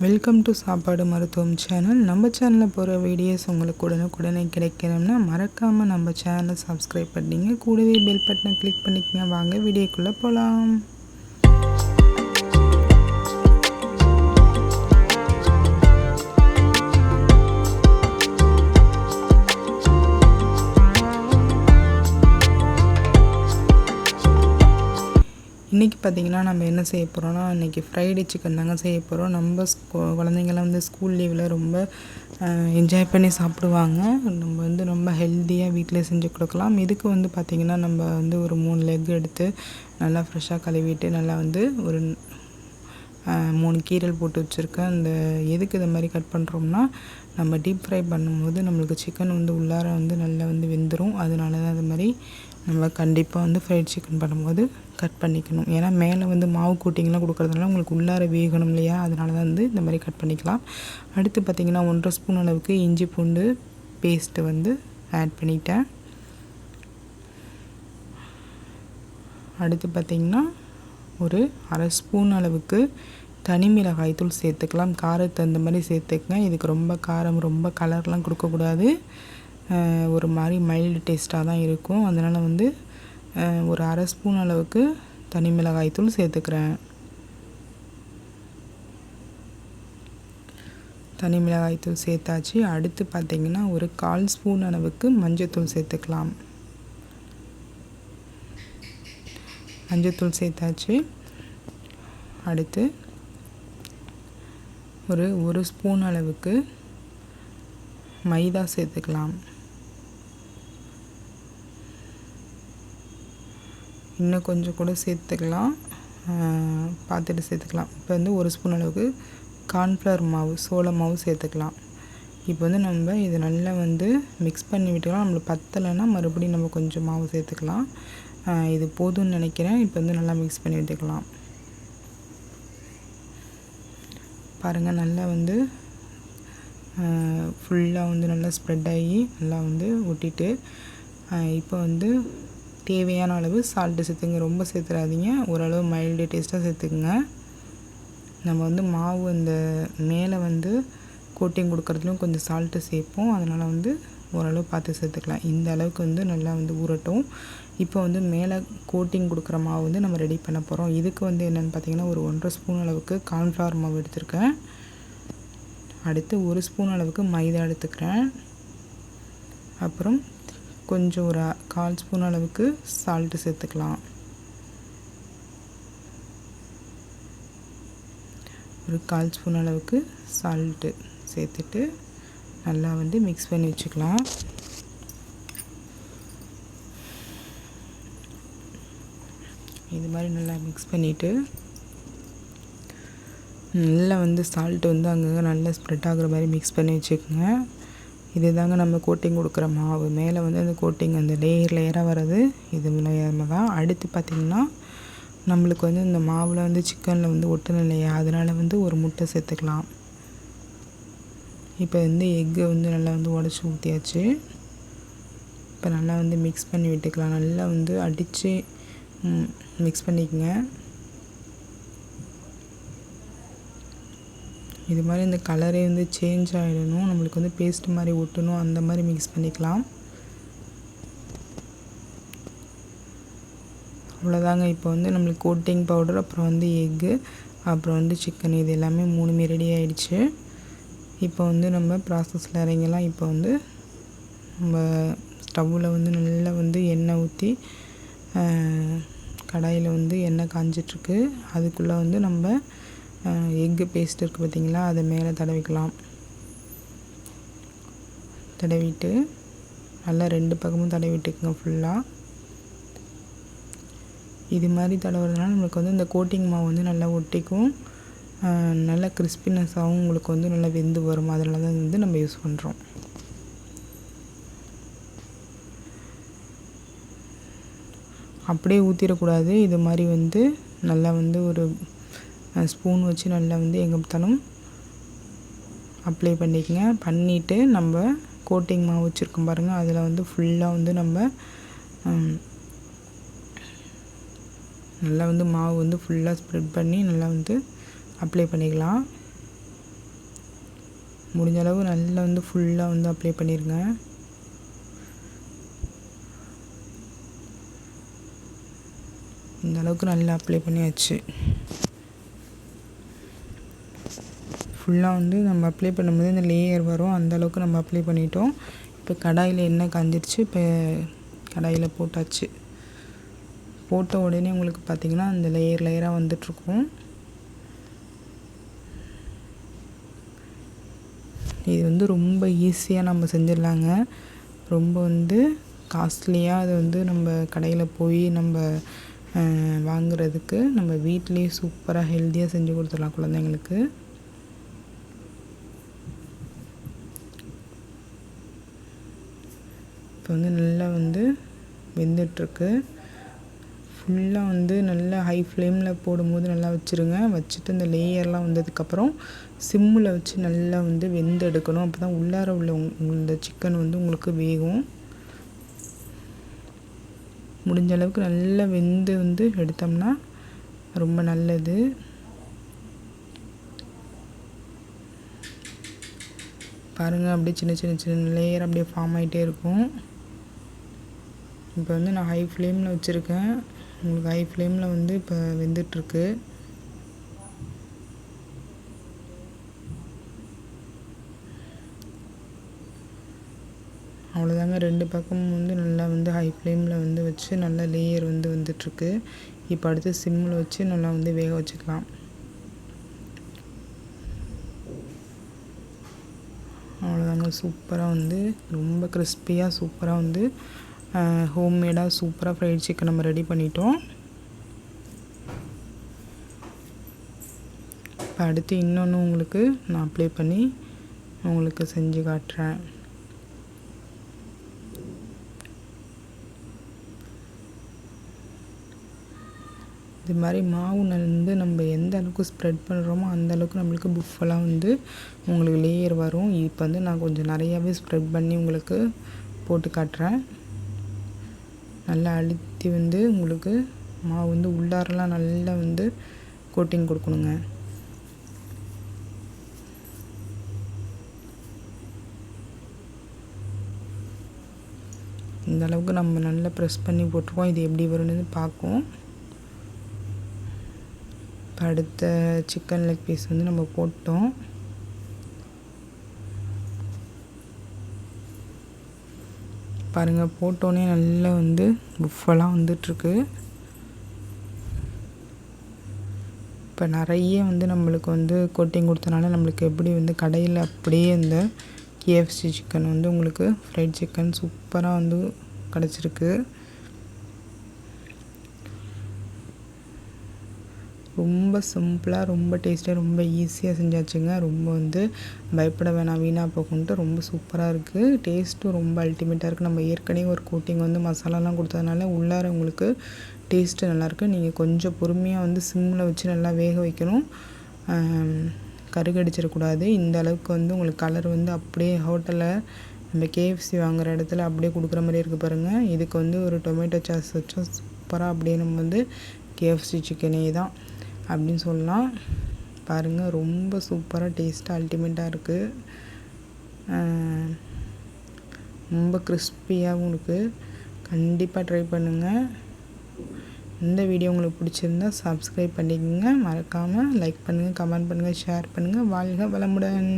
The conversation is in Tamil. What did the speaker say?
வெல்கம் டு சாப்பாடு மருத்துவம் சேனல். நம்ம சேனலில் போகிற வீடியோஸ் உங்களுக்கு உடனுக்குடனே கிடைக்கணும்னா மறக்காமல் நம்ம சேனலை சப்ஸ்கிரைப் பண்ணிங்க. கூடவே பெல் பட்டனை கிளிக் பண்ணிக்கங்க. வாங்க வீடியோக்குள்ளே போகலாம். இன்றைக்கி பார்த்திங்கன்னா நம்ம என்ன செய்ய போகிறோம்னா, இன்றைக்கி ஃப்ரைடு சிக்கன் தாங்க செய்ய போகிறோம். நம்ம குழந்தைங்கள்லாம் வந்து ஸ்கூல் லீவில் ரொம்ப என்ஜாய் பண்ணி சாப்பிடுவாங்க. நம்ம வந்து ரொம்ப ஹெல்த்தியாக வீட்டிலே செஞ்சு கொடுக்கலாம். இதுக்கு வந்து பார்த்திங்கன்னா நம்ம வந்து ஒரு 3 லெக் எடுத்து நல்லா ஃப்ரெஷ்ஷாக கழுவிட்டு நல்லா வந்து ஒரு 3 கீரல் போட்டு வச்சுருக்கேன். அந்த எதுக்கு இதை மாதிரி கட் பண்ணுறோம்னா, நம்ம டீப் ஃப்ரை பண்ணும்போது நம்மளுக்கு சிக்கன் வந்து உள்ளார வந்து நல்லா வந்து வெந்துடும். அதனால தான் அது மாதிரி நம்ம கண்டிப்பாக வந்து ஃப்ரைட் சிக்கன் பண்ணும்போது கட் பண்ணிக்கணும். ஏன்னா மேலே வந்து மாவு கோட்டிங்லாம் கொடுக்குறதுனால உங்களுக்கு உள்ளார வேகணும் இல்லையா, அதனால தான் வந்து இந்த மாதிரி கட் பண்ணிக்கலாம். அடுத்து பார்த்திங்கன்னா 1.5 ஸ்பூன் அளவுக்கு இஞ்சி பூண்டு பேஸ்ட்டு வந்து ஆட் பண்ணிட்டேன். அடுத்து பார்த்திங்கன்னா ஒரு 1/2 ஸ்பூன் அளவுக்கு தனி மிளகாய் தூள் சேர்த்துக்கலாம். காரத்தை அந்த மாதிரி சேர்த்துக்கங்க. இதுக்கு ரொம்ப காரம் ரொம்ப கலர்லாம் கொடுக்கக்கூடாது. ஒரு மாதிரி மைல்டு டேஸ்ட்டாக தான் இருக்கும். அதனால் வந்து ஒரு 1/2 ஸ்பூன் அளவுக்கு தனி மிளகாய் தூள் சேர்த்துக்கிறேன். தனி மிளகாய் தூள் சேர்த்தாச்சு. அடுத்து பார்த்திங்கன்னா ஒரு 1/4 ஸ்பூன் அளவுக்கு மஞ்சத்தூள் சேர்த்துக்கலாம். மஞ்சத்தூள் சேர்த்தாச்சு. அடுத்து ஒரு ஸ்பூன் அளவுக்கு மைதா சேர்த்துக்கலாம். இன்னும் கொஞ்சம் கூட சேர்த்துக்கலாம், பார்த்துட்டு சேர்த்துக்கலாம். இப்போ வந்து 1 ஸ்பூன் அளவுக்கு கார்ன்ஃப்ளவர் மாவு, சோள மாவு சேர்த்துக்கலாம். இப்போ வந்து நம்ம இதை நல்லா வந்து மிக்ஸ் பண்ணி விட்டுக்கலாம். நம்மளுக்கு பத்தலைன்னா மறுபடியும் நம்ம கொஞ்சம் மாவு சேர்த்துக்கலாம். இது போதும்னு நினைக்கிறேன். இப்போ வந்து நல்லா மிக்ஸ் பண்ணி விட்டுக்கலாம். பாருங்கள், நல்லா வந்து ஃபுல்லாக வந்து நல்லா ஸ்ப்ரெட் ஆகி நல்லா வந்து ஒட்டிட்டு, இப்போ வந்து தேவையான அளவு சால்ட்டு சேர்த்துங்க. ரொம்ப சேர்த்துடாதீங்க, ஓரளவு மைல்டு டேஸ்ட்டாக சேர்த்துக்குங்க. நம்ம வந்து மாவு அந்த மேலே வந்து கோட்டிங் கொடுக்குறதுலையும் கொஞ்சம் சால்ட்டு சேர்ப்போம். அதனால் வந்து ஓரளவு பார்த்து சேர்த்துக்கலாம். இந்த அளவுக்கு வந்து நல்லா வந்து ஊறட்டும். இப்போ வந்து மேலே கோட்டிங் கொடுக்குற மாவு வந்து நம்ம ரெடி பண்ண போகிறோம். இதுக்கு வந்து என்னென்னு பார்த்திங்கன்னா ஒரு 1.5 ஸ்பூன் அளவுக்கு கார்ன்ஃப்ளவர் மாவு எடுத்துருக்கேன். அடுத்து 1 ஸ்பூன் அளவுக்கு மைதா எடுத்துக்கிறேன். அப்புறம் கொஞ்சம் ஒரு 1/4 ஸ்பூன் அளவுக்கு சால்ட்டு சேர்த்துக்கலாம். ஒரு 1/4 ஸ்பூன் அளவுக்கு சால்ட்டு சேர்த்துட்டு நல்லா வந்து மிக்ஸ் பண்ணி வச்சுக்கலாம். இது மாதிரி நல்லா மிக்ஸ் பண்ணிவிட்டு நல்லா வந்து சால்ட்டு வந்து அங்கங்கே நல்லா ஸ்ப்ரெட் ஆகுற மாதிரி மிக்ஸ் பண்ணி வச்சுக்கோங்க. இது தாங்க நம்ம கோட்டிங் கொடுக்குற மாவு. மேலே வந்து அந்த கோட்டிங் அந்த லேயராக வர்றது இது மூலமாக தான். அடுத்து பார்த்திங்கன்னா நம்மளுக்கு வந்து இந்த மாவில் வந்து சிக்கனில் வந்து ஒட்டணும் இல்லையா, அதனால் வந்து ஒரு முட்டை சேர்த்துக்கலாம். இப்போ வந்து எக்கு வந்து நல்லா வந்து உடச்சி ஊற்றியாச்சு. இப்போ நல்லா வந்து மிக்ஸ் பண்ணி விட்டுக்கலாம். நல்லா வந்து அடித்து மிக்ஸ் பண்ணிக்கங்க. இது மாதிரி இந்த கலரே வந்து சேஞ்ச் ஆகிடணும், நம்மளுக்கு வந்து பேஸ்ட் மாதிரி ஒட்டணும், அந்த மாதிரி மிக்ஸ் பண்ணிக்கலாம். அவ்வளோதாங்க. இப்போ வந்து நம்மளுக்கு கோட்டிங் பவுடர், அப்புறம் வந்து எக்கு, அப்புறம் வந்து சிக்கன், இது எல்லாமே 3மே ரெடி ஆகிடுச்சு. இப்போ வந்து நம்ம ப்ராசஸில் இறங்கலாம். இப்போ வந்து நம்ம ஸ்டவ்வில் வந்து நல்லா வந்து எண்ணெய் ஊற்றி கடாயில் வந்து எண்ணெய் காஞ்சிட்ருக்கு. அதுக்குள்ளே வந்து நம்ம எக்கு பேஸ்ட் இருக்குது பார்த்திங்களா, அதை மேலே தடவிக்கலாம். தடவிட்டு நல்லா 2 பக்கமும் தடவிட்டுக்குங்க ஃபுல்லாக. இது மாதிரி தடவுறதுனால நம்மளுக்கு வந்து இந்த கோட்டிங் மாவு வந்து நல்லா ஒட்டிக்கும், நல்லா கிறிஸ்பினஸ்ஸாகவும் உங்களுக்கு வந்து நல்லா வெந்து வரும். அதனால தான் வந்து நம்ம யூஸ் பண்ணுறோம். அப்படியே ஊற்றிடக்கூடாது. இது மாதிரி வந்து நல்லா வந்து ஒரு ஸ்பூன் வச்சு நல்லா வந்து எங்கே பார்த்தாலும் அப்ளை பண்ணிக்கங்க. பண்ணிவிட்டு நம்ம கோட்டிங் மாவு வச்சுருக்கோம் பாருங்கள், அதில் வந்து ஃபுல்லாக வந்து நம்ம நல்லா வந்து மாவு வந்து ஃபுல்லாக ஸ்ப்ரெட் பண்ணி நல்லா வந்து அப்ளை பண்ணிக்கலாம். முடிஞ்ச அளவு நல்லா வந்து ஃபுல்லாக வந்து அப்ளை பண்ணிடுங்க. இந்த அளவுக்கு நல்லா அப்ளை பண்ணியாச்சு. ஃபுல்லாக வந்து நம்ம அப்ளை பண்ணும்போது இந்த லேயர் வரும், அந்த அளவுக்கு நம்ம அப்ளை பண்ணிட்டோம். இப்போ கடாயில் எண்ணெய் காஞ்சிருச்சு. இப்போ கடாயில் போட்டாச்சு. போட்ட உடனே உங்களுக்கு பார்த்திங்கன்னா அந்த லேயராக வந்துட்டுருக்கும். இது வந்து ரொம்ப ஈஸியாக நம்ம செஞ்சிடலாங்க. ரொம்ப வந்து காஸ்ட்லியாக அது வந்து நம்ம கடையில் போய் நம்ம வாங்குறதுக்கு நம்ம வீட்டிலேயே சூப்பராக ஹெல்த்தியாக செஞ்சு கொடுத்துடலாம் குழந்தைங்களுக்கு. இப்போ வந்து நல்லா வந்து வெந்துட்டுருக்கு. ஃபுல்லாக வந்து நல்லா ஹை ஃப்ளேமில் போடும்போது நல்லா வச்சுருங்க. வச்சுட்டு இந்த லேயர்லாம் வந்ததுக்கப்புறம் சிம்மில் வச்சு நல்லா வந்து வெந்து எடுக்கணும். அப்போ தான் உள்ளார உள்ள இந்த சிக்கன் வந்து உங்களுக்கு வேகும். முடிஞ்ச அளவுக்கு நல்லா வெந்து வந்து எடுத்தோம்னா ரொம்ப நல்லது. பாருங்கள், அப்படியே சின்ன சின்ன சின்ன லேயர் அப்படியே ஃபார்ம் ஆகிட்டே இருக்கும். இப்போ வந்து நான் ஹை ஃப்ளேமில் வச்சுருக்கேன். உங்களுக்கு ஹை ஃப்ளேமில் வந்து இப்போ வெந்துட்டுருக்கு. அவ்வளோதாங்க. 2 பக்கமும் வந்து நல்லா வந்து ஹை ஃப்ளேமில் வந்து வச்சு நல்லா லேயர் வந்து வந்துட்டுருக்கு. இப்போ அடுத்து சிம்மில் வச்சு நல்லா வந்து வேக வச்சுக்கலாம். அவ்வளோதாங்க. சூப்பராக வந்து ரொம்ப கிறிஸ்பியாக சூப்பராக வந்து ஹோம்மேடாக சூப்பராக ஃப்ரைட் சிக்கன் நம்ம ரெடி பண்ணிட்டோம். இப்போ அடுத்து இன்னொன்று உங்களுக்கு நான் அப்ளை பண்ணி உங்களுக்கு செஞ்சு காட்டுறேன். இது மாதிரி மாவு வந்து நம்ம எந்த அளவுக்கு ஸ்ப்ரெட் பண்ணுறோமோ அந்த அளவுக்கு நம்மளுக்கு புஃபெல்லாம் வந்து உங்களுக்கு லேயர் வரும். இப்போ வந்து நான் கொஞ்சம் நிறையாவே ஸ்ப்ரெட் பண்ணி உங்களுக்கு போட்டு காட்டுறேன். நல்லா அழுத்தி வந்து உங்களுக்கு மாவு வந்து உள்ளாரெல்லாம் நல்லா வந்து கோட்டிங் கொடுக்கணுங்க. இந்த அளவுக்கு நம்ம நல்லா ப்ரெஸ் பண்ணி போட்டிருக்கோம். இது எப்படி வரும்னு பார்ப்போம். இப்போ அடுத்த சிக்கன் லெக் பீஸ் வந்து நம்ம போட்டோம். பாருங்கள், போட்டோன்னே நல்லா வந்து புஃபெல்லாம் வந்துட்டுருக்கு. இப்போ நிறைய வந்து நம்மளுக்கு வந்து கோட்டிங் கொடுத்தனால நம்மளுக்கு எப்படி வந்து கடையில் அப்படியே இந்த KFC சிக்கன் வந்து உங்களுக்கு ஃப்ரைட் சிக்கன் சூப்பராக வந்து கிடச்சிருக்கு. ரொம்ப சிம்பிளாக ரொம்ப டேஸ்டியாக ரொம்ப ஈஸியாக செஞ்சாச்சுங்க. ரொம்ப வந்து பயப்பட வேணாம் வீணாக போகுன்ட்டு ரொம்ப சூப்பராக இருக்குது. டேஸ்ட்டும் ரொம்ப அல்டிமேட்டாக இருக்குது. நம்ம ஏற்கனவே ஒரு கோட்டிங் வந்து மசாலாலாம் கொடுத்ததுனால உள்ளார உங்களுக்கு டேஸ்ட்டு நல்லாயிருக்கு. நீங்கள் கொஞ்சம் பொறுமையாக வந்து சிம்மில் வச்சு நல்லா வேக வைக்கணும். கருகடிச்சிடக்கூடாது. இந்த அளவுக்கு வந்து உங்களுக்கு கலர் வந்து அப்படியே ஹோட்டலில் நம்ம KFC வாங்குகிற இடத்துல அப்படியே கொடுக்குற மாதிரி இருக்குது பாருங்கள். இதுக்கு வந்து ஒரு டொமேட்டோ சாஸ் வச்சா சூப்பராக அப்படியே நம்ம வந்து KFC சிக்கனே தான் அப்படின்னு சொல்லலாம். பாருங்கள், ரொம்ப சூப்பராக டேஸ்ட்டாக அல்டிமேட்டாக இருக்குது. ரொம்ப கிறிஸ்பியாகவும் இருக்குது. கண்டிப்பாக ட்ரை பண்ணுங்கள். இந்த வீடியோ உங்களுக்கு பிடிச்சிருந்தா சப்ஸ்கிரைப் பண்ணிக்கோங்க. மறக்காமல் லைக் பண்ணுங்கள், கமெண்ட் பண்ணுங்கள், ஷேர் பண்ணுங்கள். வாழ்க வளமுடன்.